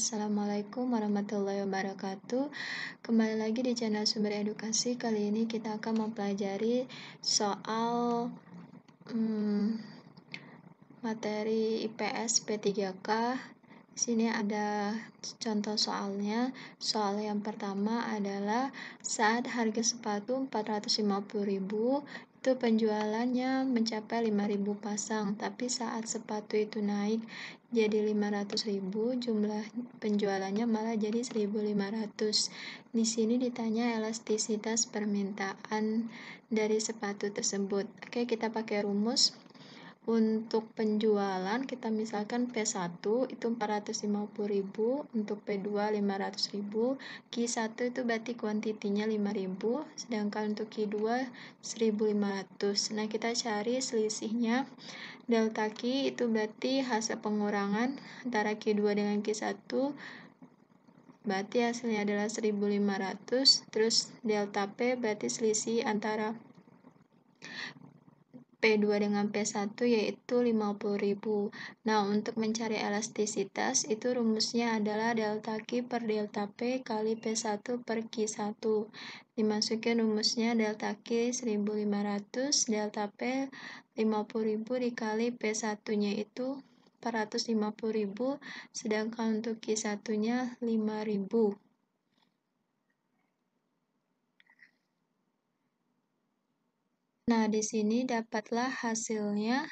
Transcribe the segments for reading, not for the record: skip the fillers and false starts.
Assalamualaikum warahmatullahi wabarakatuh. Kembali lagi di channel Sumber Edukasi. Kali ini kita akan mempelajari soal materi IPS P3K. Di sini ada contoh soalnya. Soal yang pertama adalah saat harga sepatu 450.000, itu penjualannya mencapai 5.000 pasang, tapi saat sepatu itu naik jadi 500.000, jumlah penjualannya malah jadi 1.500. Di sini ditanya elastisitas permintaan dari sepatu tersebut. Oke, kita pakai rumus. Untuk penjualan kita misalkan P1 itu 450.000, untuk P2 500.000, Q1 itu berarti kuantitinya 5.000, sedangkan untuk Q2 1.500. Nah, kita cari selisihnya. Delta Q itu berarti hasil pengurangan antara Q2 dengan Q1, berarti hasilnya adalah 1.500. Terus delta P berarti selisih antara P2 dengan P1 yaitu 50.000. Nah, untuk mencari elastisitas itu rumusnya adalah delta Q per delta P kali P1 per Q1. Dimasukin rumusnya delta Q 1.500, delta P 50.000 dikali P1-nya itu 450.000, sedangkan untuk Q1-nya 5.000. Nah, di sini dapatlah hasilnya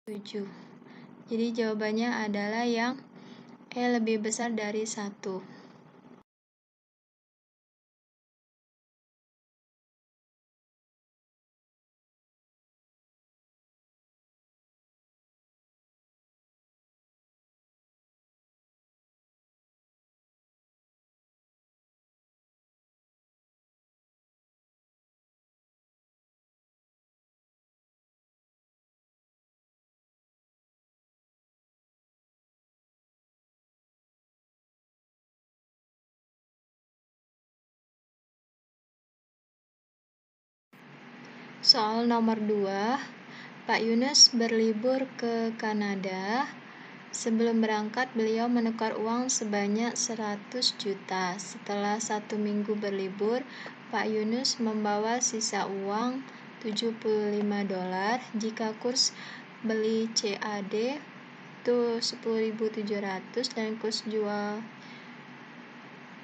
7. Jadi jawabannya adalah yang E lebih besar dari 1. Soal nomor 2, Pak Yunus berlibur ke Kanada. Sebelum berangkat, beliau menukar uang sebanyak 100 juta. Setelah 1 minggu berlibur, Pak Yunus membawa sisa uang $75. Jika kurs beli CAD itu 10.700 dan kurs jual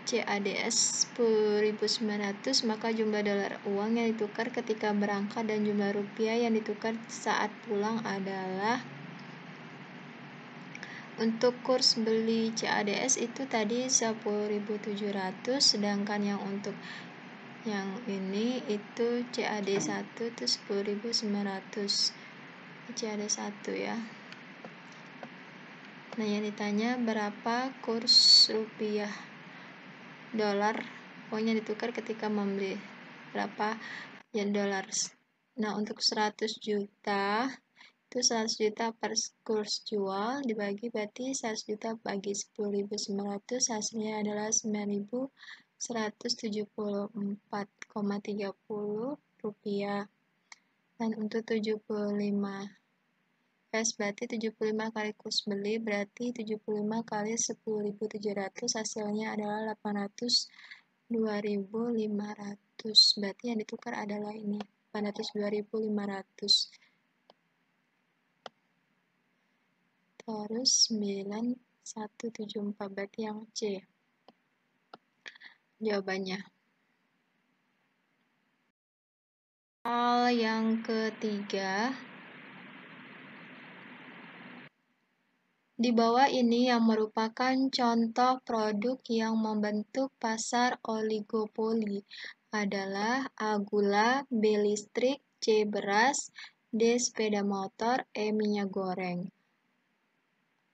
CADS 10.900, maka jumlah dolar uang yang ditukar ketika berangkat dan jumlah rupiah yang ditukar saat pulang adalah, untuk kurs beli CADS itu tadi 10.700, sedangkan yang untuk yang ini itu CAD1 itu 10.900. CAD1 ya. Nah, yang ditanya berapa kurs rupiah dolar uangnya ditukar ketika membeli, berapa ya dolar. Nah, untuk 100 juta itu 100 juta per kurs jual dibagi, berarti 100 juta bagi 10.900 hasilnya adalah 9.174,30 rupiah. Dan untuk 75 berarti 75 kali kurs beli berarti 75 kali 10.700 hasilnya adalah 802.500. Berarti yang ditukar adalah ini 802.500. Terus 9174 berarti yang C jawabannya. Hal yang ketiga, di bawah ini yang merupakan contoh produk yang membentuk pasar oligopoli adalah A. Gula, B. Listrik, C. Beras, D. Sepeda motor, E. Minyak goreng.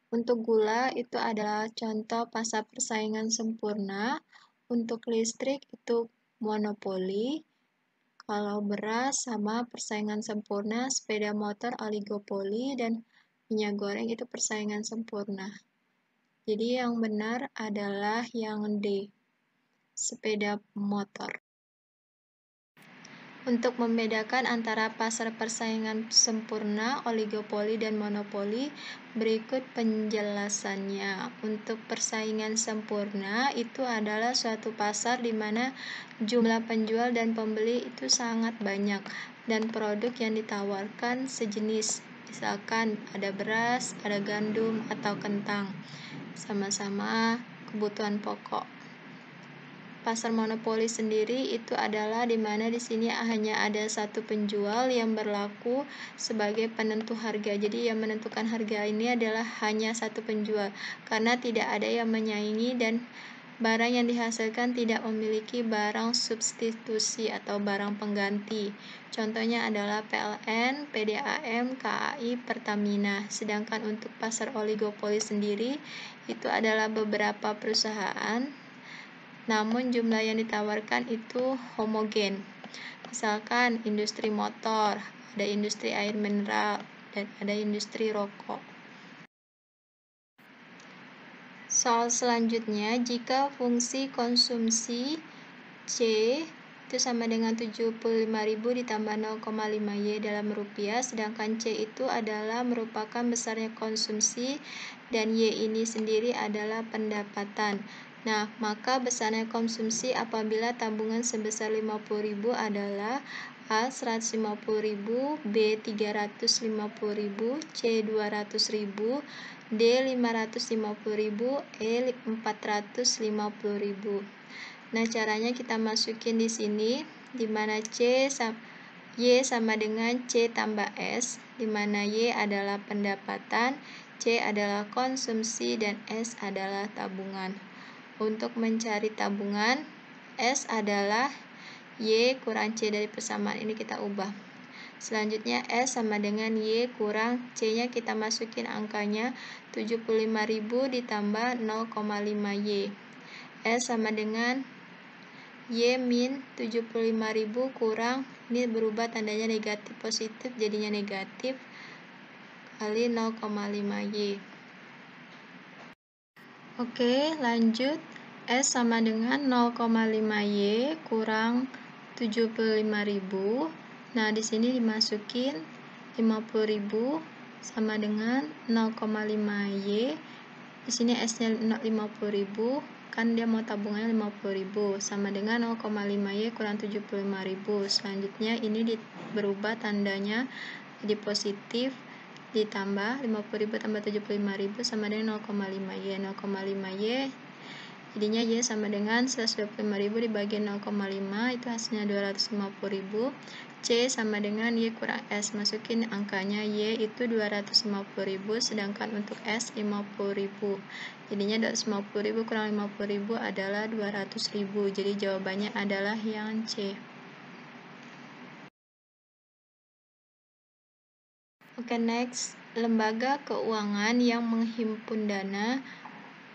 Untuk gula itu adalah contoh pasar persaingan sempurna, untuk listrik itu monopoli, kalau beras sama persaingan sempurna, sepeda motor oligopoli, dan minyak goreng itu persaingan sempurna. Jadi yang benar adalah yang D, sepeda motor. Untuk membedakan antara pasar persaingan sempurna, oligopoli, dan monopoli, berikut penjelasannya. Untuk persaingan sempurna, itu adalah suatu pasar di mana jumlah penjual dan pembeli itu sangat banyak, dan produk yang ditawarkan sejenis. Misalkan ada beras, ada gandum, atau kentang, sama-sama kebutuhan pokok. Pasar monopoli sendiri itu adalah di mana di sini hanya ada satu penjual yang berlaku sebagai penentu harga. Jadi yang menentukan harga ini adalah hanya satu penjual, karena tidak ada yang menyaingi dan barang yang dihasilkan tidak memiliki barang substitusi atau barang pengganti. Contohnya adalah PLN, PDAM, KAI, Pertamina. Sedangkan untuk pasar oligopoli sendiri itu adalah beberapa perusahaan, namun jumlah yang ditawarkan itu homogen. Misalkan industri motor, ada industri air mineral, dan ada industri rokok. Soal selanjutnya, jika fungsi konsumsi C itu sama dengan 75.000 ditambah 0,5Y dalam rupiah, sedangkan C itu adalah merupakan besarnya konsumsi dan Y ini sendiri adalah pendapatan. Nah, maka besarnya konsumsi apabila tabungan sebesar 50.000 adalah A. 150.000, B. 350.000, C. 200.000, D. 550.000, E. 450.000. Nah, caranya kita masukin di sini, di mana Y sama dengan C tambah S, di mana Y adalah pendapatan, C adalah konsumsi, dan S adalah tabungan. Untuk mencari tabungan, S adalah Y kurang C dari persamaan ini kita ubah. Selanjutnya S sama dengan Y kurang C-nya kita masukin angkanya 75.000 ditambah 0,5Y. S sama dengan Y min 75.000 kurang, ini berubah tandanya negatif positif jadinya negatif, kali 0,5Y. Oke, lanjut. S sama dengan 0,5Y kurang 75.000. Nah, di sini dimasukin 50.000 sama dengan 0,5Y. Di sini S-nya 50.000, kan dia mau tabungannya 50.000, sama dengan 0,5Y kurang 75.000. Selanjutnya ini berubah tandanya jadi positif, ditambah 50.000 tambah 75.000 sama dengan 0,5Y. 0,5Y jadinya Y sama dengan 125.000 dibagi 0,5, itu hasilnya 250.000. C sama dengan Y kurang S, masukin angkanya. Y itu 250.000, sedangkan untuk S 50.000. Jadinya 250.000 kurang 50.000 adalah 200.000. Jadi jawabannya adalah yang C. Oke, next. Lembaga keuangan yang menghimpun dana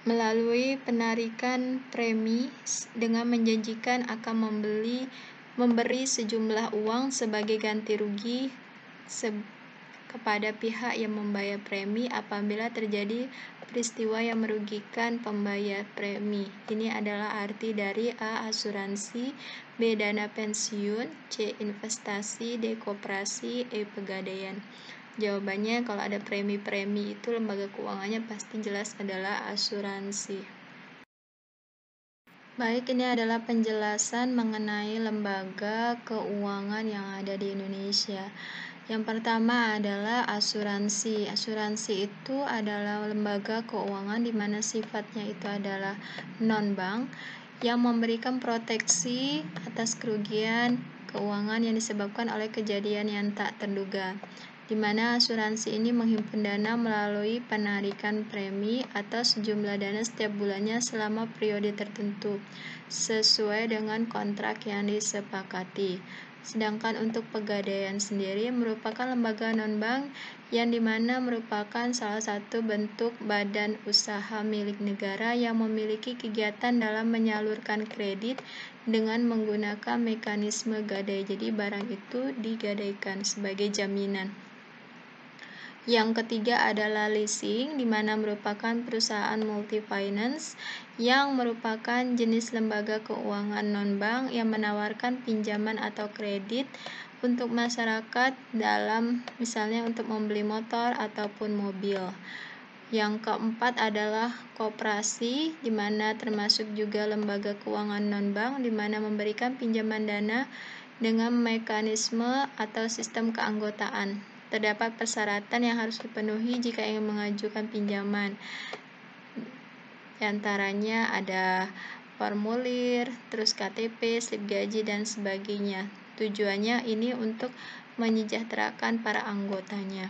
melalui penarikan premi dengan menjanjikan akan memberi sejumlah uang sebagai ganti rugi kepada pihak yang membayar premi apabila terjadi peristiwa yang merugikan pembayar premi. Ini adalah arti dari A. Asuransi, B. Dana pensiun, C. Investasi, D. Koperasi, E. Pegadaian. Jawabannya kalau ada premi-premi itu lembaga keuangannya pasti jelas adalah asuransi. Baik, ini adalah penjelasan mengenai lembaga keuangan yang ada di Indonesia. Yang pertama adalah asuransi. Asuransi itu adalah lembaga keuangan di mana sifatnya itu adalah non-bank yang memberikan proteksi atas kerugian keuangan yang disebabkan oleh kejadian yang tak terduga, di mana asuransi ini menghimpun dana melalui penarikan premi atau sejumlah dana setiap bulannya selama periode tertentu, sesuai dengan kontrak yang disepakati. Sedangkan untuk Pegadaian sendiri merupakan lembaga non-bank yang dimana merupakan salah satu bentuk badan usaha milik negara yang memiliki kegiatan dalam menyalurkan kredit dengan menggunakan mekanisme gadai. Jadi barang itu digadaikan sebagai jaminan. Yang ketiga adalah leasing, di mana merupakan perusahaan multi-finance yang merupakan jenis lembaga keuangan non-bank yang menawarkan pinjaman atau kredit untuk masyarakat dalam misalnya untuk membeli motor ataupun mobil. Yang keempat adalah koperasi, di mana termasuk juga lembaga keuangan non-bank, di mana memberikan pinjaman dana dengan mekanisme atau sistem keanggotaan. Terdapat persyaratan yang harus dipenuhi jika ingin mengajukan pinjaman. Di antaranya ada formulir, terus KTP, slip gaji, dan sebagainya. Tujuannya ini untuk menyejahterakan para anggotanya.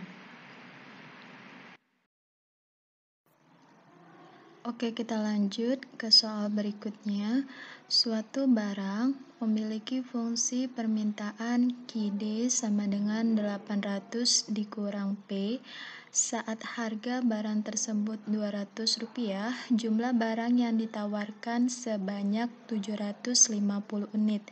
Oke, kita lanjut ke soal berikutnya. Suatu barang memiliki fungsi permintaan QD sama dengan 800 dikurang P. Saat harga barang tersebut Rp200, jumlah barang yang ditawarkan sebanyak 750 unit.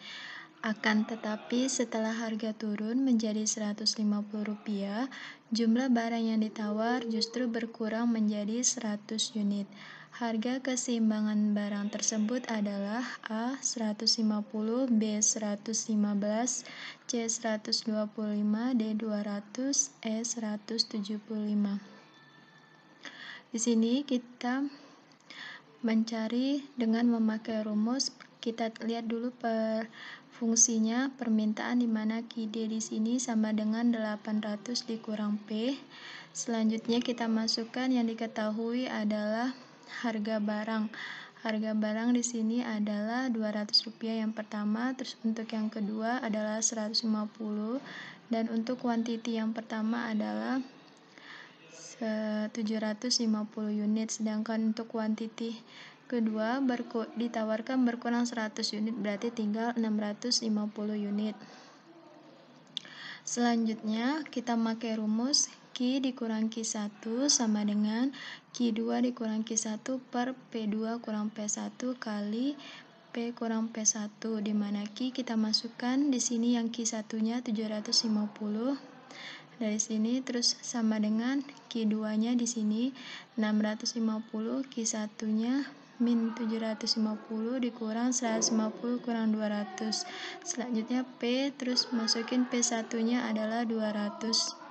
Akan tetapi setelah harga turun menjadi Rp150, jumlah barang yang ditawar justru berkurang menjadi 100 unit. Harga keseimbangan barang tersebut adalah A. 150, B. 115, C. 125, D. 200, E. 175. Di sini kita mencari dengan memakai rumus. Kita lihat dulu fungsinya permintaan, di mana QD di sini sama dengan 800 dikurang P. Selanjutnya kita masukkan yang diketahui adalah harga barang. Harga barang di sini adalah Rp200 yang pertama, terus untuk yang kedua adalah 150, dan untuk kuantiti yang pertama adalah 750 unit, sedangkan untuk kuantiti kedua ditawarkan berkurang 100 unit, berarti tinggal 650 unit. Selanjutnya kita pakai rumus Q dikurang Q1 sama dengan Q2 dikurang Q1 per P2 kurang P1 kali P kurang P1, di mana Q kita masukkan di sini yang Q1-nya 750 dari sini, terus sama dengan Q2-nya di sini 650, Q1-nya min 750 dikurang 150 kurang 200. Selanjutnya P, terus masukin P1-nya adalah 200.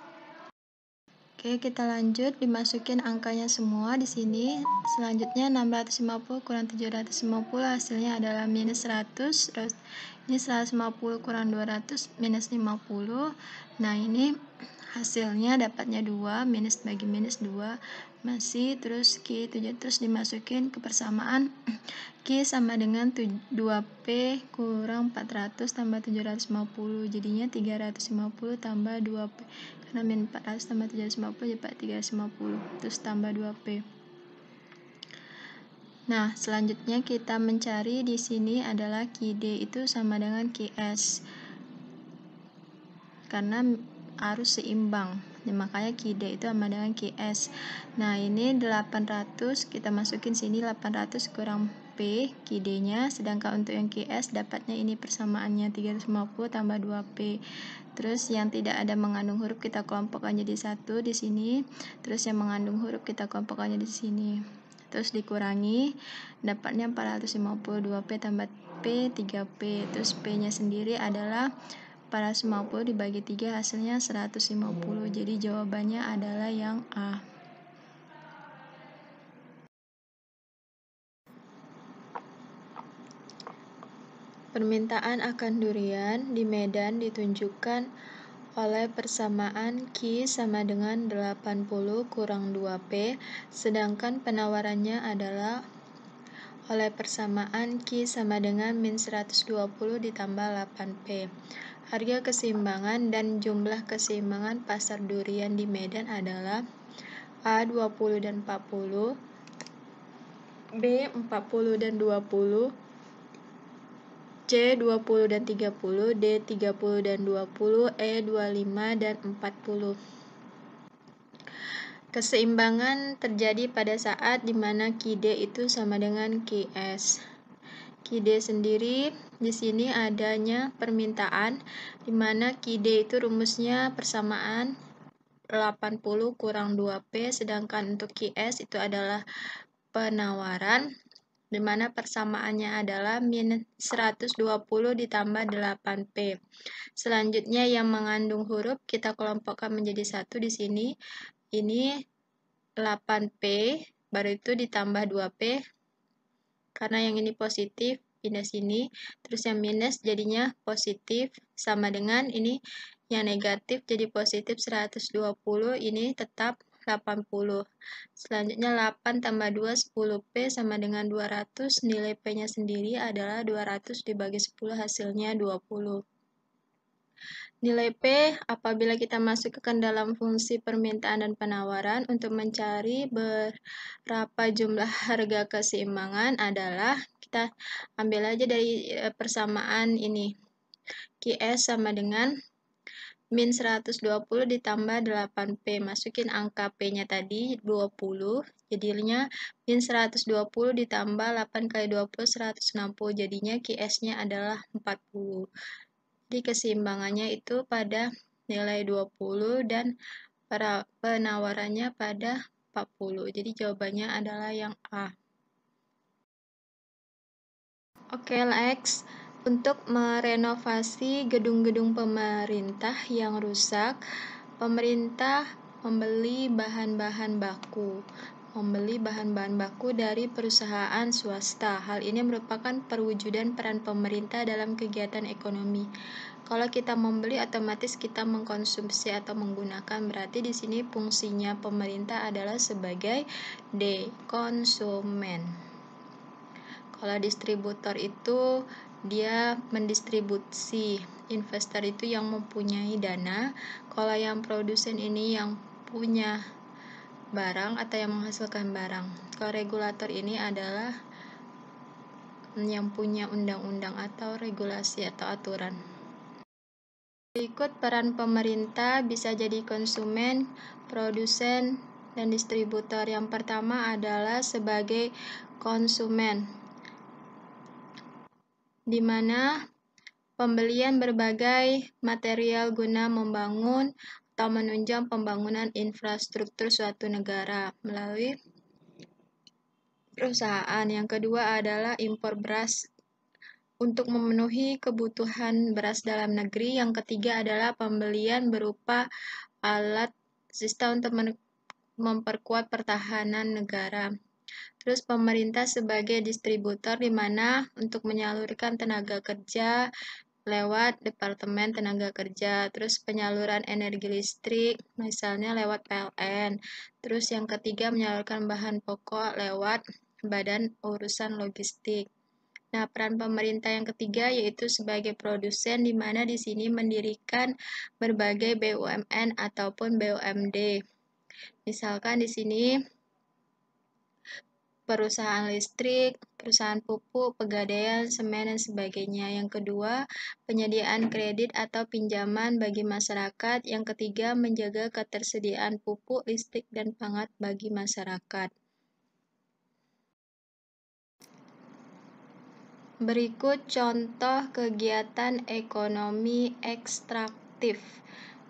Oke, kita lanjut, dimasukin angkanya semua di sini. Selanjutnya 650 kurang 750 hasilnya adalah minus 100. Terus ini 150 kurang 200 minus 50. Nah, ini hasilnya dapatnya 2, minus bagi minus 2 masih, terus Q 7, terus dimasukin ke persamaan. Q sama dengan 2P kurang 400 tambah 750, jadinya 350 tambah 2P, karena min 400 tambah 750 dapat 350, terus tambah 2P. Nah, selanjutnya kita mencari di sini adalah QD itu sama dengan QS, karena harus seimbang, makanya QD itu sama dengan QS. Nah, ini 800, kita masukin sini 800 kurang P QD-nya, sedangkan untuk yang QS dapatnya ini persamaannya 350 tambah 2P. Terus yang tidak ada mengandung huruf kita kelompokkan jadi 1 di sini, terus yang mengandung huruf kita kelompokkan jadi di sini. Terus dikurangi, dapatnya 450, 2P tambah P 3P, terus P-nya sendiri adalah 450 dibagi 3 hasilnya 150, jadi jawabannya adalah yang A. Permintaan akan durian di Medan ditunjukkan oleh persamaan Q sama dengan 80 kurang 2P, sedangkan penawarannya adalah oleh persamaan Q sama dengan min 120 ditambah 8P. Harga keseimbangan dan jumlah keseimbangan pasar durian di Medan adalah A 20 dan 40, B 40 dan 20, C 20 dan 30, D 30 dan 20, E 25 dan 40. Keseimbangan terjadi pada saat di mana QD itu sama dengan QS. QD sendiri di sini adanya permintaan, di mana QD itu rumusnya persamaan 80 kurang 2P, sedangkan untuk QS itu adalah penawaran, di mana persamaannya adalah min 120 ditambah 8P. Selanjutnya yang mengandung huruf kita kelompokkan menjadi satu di sini. Ini 8P, baru itu ditambah 2P, karena yang ini positif, pindah sini. Terus yang minus jadinya positif, sama dengan ini yang negatif jadi positif 120, ini tetap 80. Selanjutnya 8 tambah 2, 10P sama dengan 200. Nilai P-nya sendiri adalah 200 dibagi 10, hasilnya 20. Nilai P apabila kita masukkan dalam fungsi permintaan dan penawaran untuk mencari berapa jumlah harga keseimbangan adalah, kita ambil aja dari persamaan ini. QS sama dengan min 120 ditambah 8P. Masukin angka P-nya tadi 20, jadinya min 120 ditambah 8 kali 20, 160. Jadinya QS-nya adalah 40. Jadi keseimbangannya itu pada nilai 20 dan penawarannya pada 40. Jadi jawabannya adalah yang A. Oke, next. Untuk merenovasi gedung-gedung pemerintah yang rusak, pemerintah membeli bahan-bahan baku dari perusahaan swasta. Hal ini merupakan perwujudan peran pemerintah dalam kegiatan ekonomi. Kalau kita membeli, otomatis kita mengkonsumsi atau menggunakan. Berarti di sini fungsinya pemerintah adalah sebagai konsumen. Kalau distributor itu dia mendistribusi, investor itu yang mempunyai dana. Kalau yang produsen ini yang punya barang atau yang menghasilkan barang. Kalau regulator ini adalah yang punya undang-undang atau regulasi atau aturan. Berikut peran pemerintah bisa jadi konsumen, produsen, dan distributor. Yang pertama adalah sebagai konsumen, di mana pembelian berbagai material guna membangun atau menunjang pembangunan infrastruktur suatu negara melalui perusahaan. Yang kedua adalah impor beras untuk memenuhi kebutuhan beras dalam negeri. Yang ketiga adalah pembelian berupa alat sistem untuk memperkuat pertahanan negara. Terus pemerintah sebagai distributor, di mana untuk menyalurkan tenaga kerja lewat Departemen Tenaga Kerja, terus penyaluran energi listrik misalnya lewat PLN. Terus yang ketiga menyalurkan bahan pokok lewat Badan Urusan Logistik. Nah, peran pemerintah yang ketiga yaitu sebagai produsen, di mana di sini mendirikan berbagai BUMN ataupun BUMD. Misalkan di sini perusahaan listrik, perusahaan pupuk, pegadaian, semen, dan sebagainya. Yang kedua, penyediaan kredit atau pinjaman bagi masyarakat. Yang ketiga, menjaga ketersediaan pupuk, listrik, dan pangan bagi masyarakat. Berikut contoh kegiatan ekonomi ekstraktif.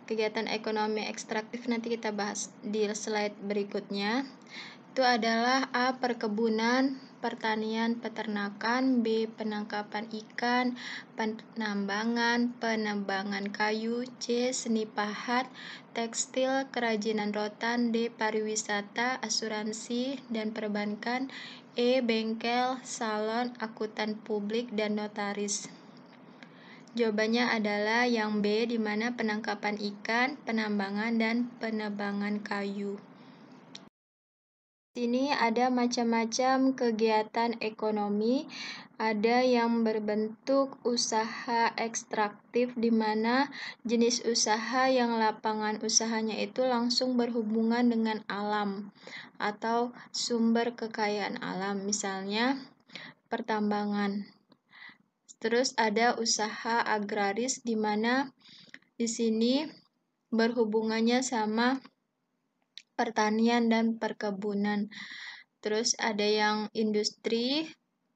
Kegiatan ekonomi ekstraktif nanti kita bahas di slide berikutnya. Itu adalah A. Perkebunan, pertanian, peternakan. B. Penangkapan ikan, penambangan, penebangan kayu. C. Seni pahat, tekstil, kerajinan rotan. D. Pariwisata, asuransi, dan perbankan. E. Bengkel, salon, akuntan publik, dan notaris. Jawabannya adalah yang B, di mana penangkapan ikan, penambangan, dan penebangan kayu. Sini ada macam-macam kegiatan ekonomi, ada yang berbentuk usaha ekstraktif, di mana jenis usaha yang lapangan usahanya itu langsung berhubungan dengan alam atau sumber kekayaan alam, misalnya pertambangan. Terus ada usaha agraris, di mana di sini berhubungannya sama pertanian dan perkebunan. Terus ada yang industri,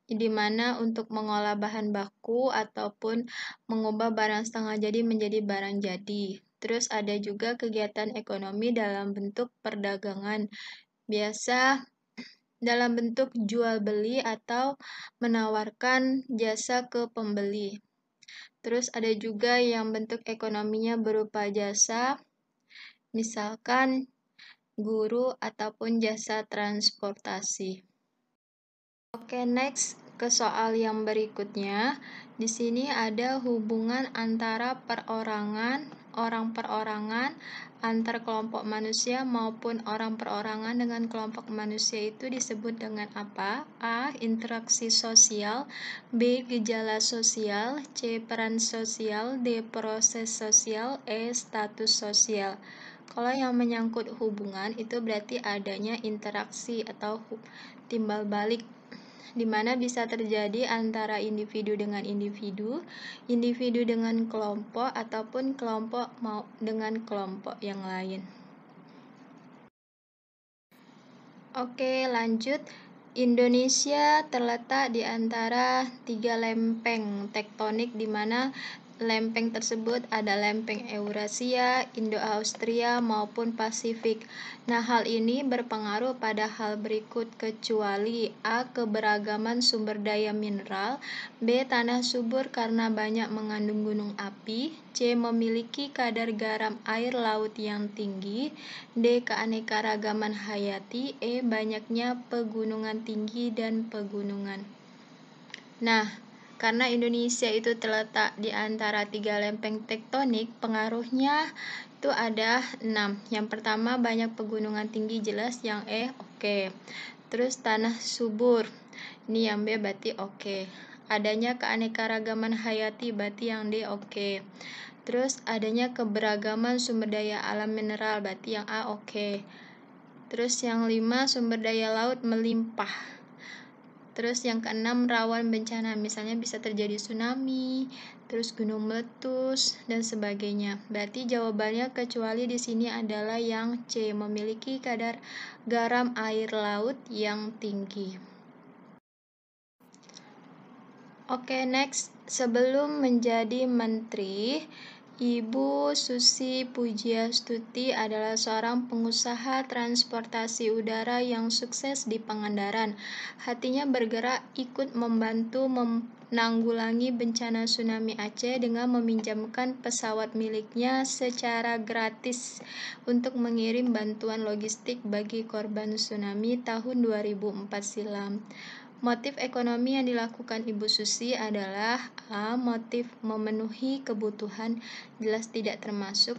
di mana untuk mengolah bahan baku ataupun mengubah barang setengah jadi menjadi barang jadi. Terus ada juga kegiatan ekonomi dalam bentuk perdagangan, biasa dalam bentuk jual beli atau menawarkan jasa ke pembeli. Terus ada juga yang bentuk ekonominya berupa jasa, misalkan guru ataupun jasa transportasi. Oke, next ke soal yang berikutnya. Di sini ada hubungan antara perorangan, orang perorangan, antar kelompok manusia maupun orang perorangan dengan kelompok manusia itu disebut dengan apa? A. Interaksi sosial, B. Gejala sosial, C. Peran sosial, D. Proses sosial, E. Status sosial. Kalau yang menyangkut hubungan itu berarti adanya interaksi atau timbal balik, di mana bisa terjadi antara individu dengan individu, individu dengan kelompok, ataupun kelompok dengan kelompok yang lain. Oke, lanjut. Indonesia terletak di antara 3 lempeng tektonik, di mana lempeng tersebut ada lempeng Eurasia, Indo-Austria, maupun Pasifik. Nah, hal ini berpengaruh pada hal berikut kecuali A. Keberagaman sumber daya mineral, B. Tanah subur karena banyak mengandung gunung api, C. Memiliki kadar garam air laut yang tinggi, D. Keanekaragaman hayati, E. Banyaknya pegunungan tinggi dan pegunungan. Nah, karena Indonesia itu terletak di antara 3 lempeng tektonik, pengaruhnya itu ada 6. Yang pertama, banyak pegunungan tinggi, jelas yang E, oke. Terus tanah subur, ini yang B berarti oke. Adanya keanekaragaman hayati, berarti yang D oke. Terus adanya keberagaman sumber daya alam mineral, berarti yang A oke. Terus yang 5, sumber daya laut melimpah. Terus yang keenam, rawan bencana, misalnya bisa terjadi tsunami, terus gunung meletus, dan sebagainya. Berarti jawabannya kecuali di sini adalah yang C, memiliki kadar garam air laut yang tinggi. Oke, next. Sebelum menjadi menteri, Ibu Susi Pujiastuti adalah seorang pengusaha transportasi udara yang sukses di Pangandaran. Hatinya bergerak ikut membantu menanggulangi bencana tsunami Aceh dengan meminjamkan pesawat miliknya secara gratis untuk mengirim bantuan logistik bagi korban tsunami tahun 2004 silam. Motif ekonomi yang dilakukan Ibu Susi adalah A. Motif memenuhi kebutuhan, jelas tidak termasuk.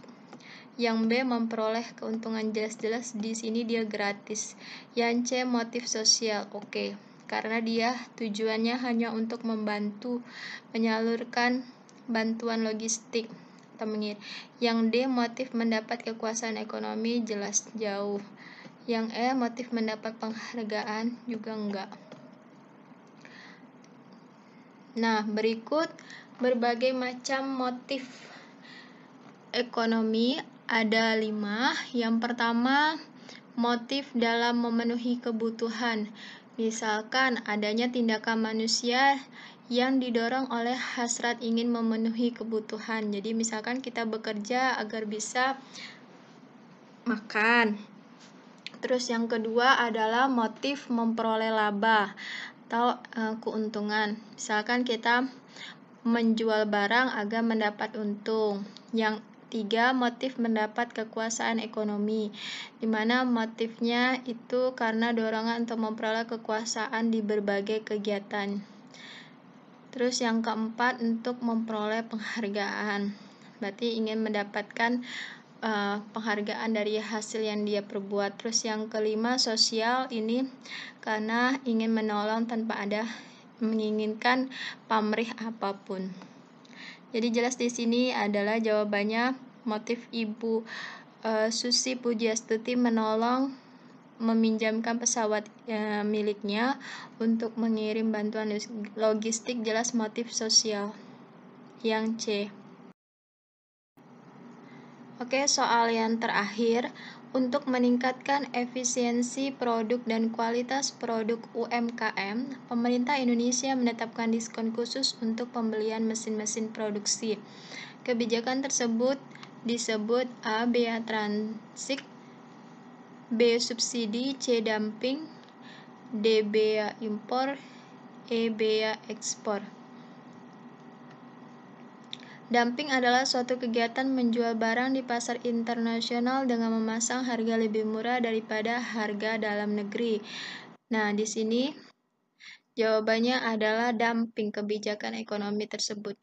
Yang B. Memperoleh keuntungan, jelas-jelas di sini dia gratis. Yang C. Motif sosial, oke. Karena dia tujuannya hanya untuk membantu menyalurkan bantuan logistik. Yang D. Motif mendapat kekuasaan ekonomi, jelas jauh. Yang E. Motif mendapat penghargaan, juga enggak. Nah, berikut berbagai macam motif ekonomi, ada 5. Yang pertama, motif dalam memenuhi kebutuhan. Misalkan adanya tindakan manusia yang didorong oleh hasrat ingin memenuhi kebutuhan. Jadi misalkan kita bekerja agar bisa makan. Terus yang kedua adalah motif memperoleh laba atau keuntungan. Misalkan kita menjual barang agar mendapat untung. Yang 3, motif mendapat kekuasaan ekonomi, di mana motifnya itu karena dorongan untuk memperoleh kekuasaan di berbagai kegiatan. Terus yang keempat, untuk memperoleh penghargaan, berarti ingin mendapatkan penghargaan dari hasil yang dia perbuat. Terus yang kelima, sosial, ini karena ingin menolong tanpa ada menginginkan pamrih apapun. Jadi jelas di sini adalah jawabannya motif Ibu Susi Pujiastuti menolong meminjamkan pesawat miliknya untuk mengirim bantuan logistik, jelas motif sosial. Yang C. Oke, soal yang terakhir, untuk meningkatkan efisiensi produk dan kualitas produk UMKM, pemerintah Indonesia menetapkan diskon khusus untuk pembelian mesin-mesin produksi. Kebijakan tersebut disebut A. Bea transit, B. Subsidi, C. Dumping, D. Bea impor, E. Bea ekspor. Dumping adalah suatu kegiatan menjual barang di pasar internasional dengan memasang harga lebih murah daripada harga dalam negeri. Nah, di sini jawabannya adalah dumping kebijakan ekonomi tersebut.